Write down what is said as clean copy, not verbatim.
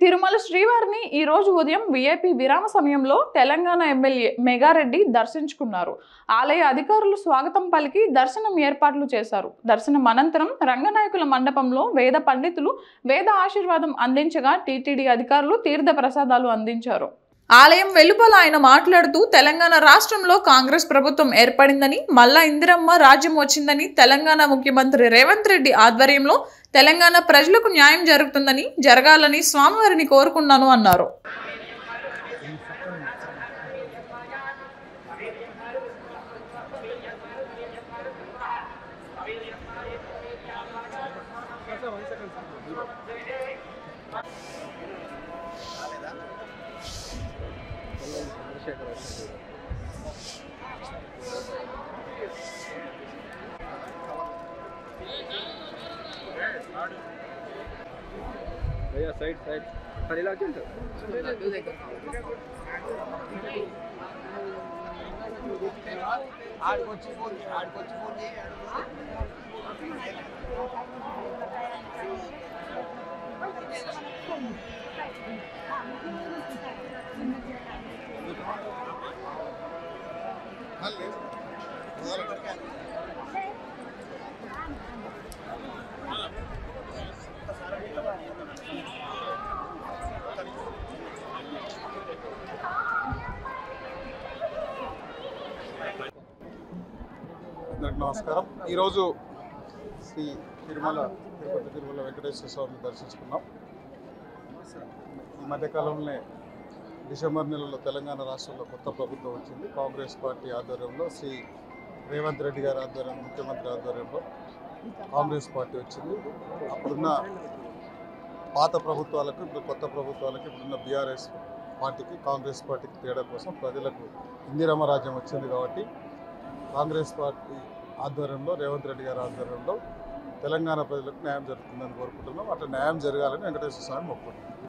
తిరుమల శ్రీవారిని ఈ రోజు ఉదయం వీఐపీ విరామ సమయంలో తెలంగాణ ఎమ్మెల్యే మెగారెడ్డి దర్శించుకున్నారు. ఆలయ అధికారులు స్వాగతం పలికి దర్శనం ఏర్పాట్లు చేశారు. దర్శనం అనంతరం రంగనాయకుల మండపంలో వేద పండితులు వేద ఆశీర్వాదం అందించగా టీటీడీ అధికారులు తీర్థ ప్రసాదాలు అందించారు. ఆలయం వెలుపల ఆయన మాట్లాడుతూ తెలంగాణ రాష్ట్రంలో కాంగ్రెస్ ప్రభుత్వం ఏర్పడిందని, మల్లా ఇందిరమ్మ రాజ్యం వచ్చిందని, తెలంగాణ ముఖ్యమంత్రి రేవంత్ రెడ్డి ఆధ్వర్యంలో తెలంగాణ ప్రజలకు న్యాయం జరుగుతుందని, జరగాలని స్వామివారిని కోరుకున్నాను అన్నారు. साइड साइड खाली लाके నమస్కారం. ఈరోజు శ్రీ తిరుపతి తిరుమల వెంకటేశ్వర స్వామిని దర్శించుకున్నాం. ఈ మధ్యకాలంలోనే డిసెంబర్ నెలలో తెలంగాణ రాష్ట్రంలో కొత్త ప్రభుత్వం వచ్చింది. కాంగ్రెస్ పార్టీ ఆధ్వర్యంలో శ్రీ రేవంత్ రెడ్డి గారి ఆధ్వర్యంలో, ముఖ్యమంత్రి ఆధ్వర్యంలో కాంగ్రెస్ పార్టీ వచ్చింది. అప్పుడున్న పాత ప్రభుత్వాలకు, ఇప్పుడు కొత్త ప్రభుత్వాలకు, ఇప్పుడున్న బీఆర్ఎస్ పార్టీకి, కాంగ్రెస్ పార్టీకి తేడా కోసం ప్రజలకు ఇందిరమ్మ రాజ్యం వచ్చింది కాబట్టి కాంగ్రెస్ పార్టీ ఆధ్వర్యంలో, రేవంత్ రెడ్డి గారి ఆధ్వర్యంలో తెలంగాణ ప్రజలకు న్యాయం జరుగుతుందని కోరుకుంటున్నాం. అట్లా న్యాయం జరగాలని వెంకటేశ్వర స్వామి మొక్కుకుంటున్నాం.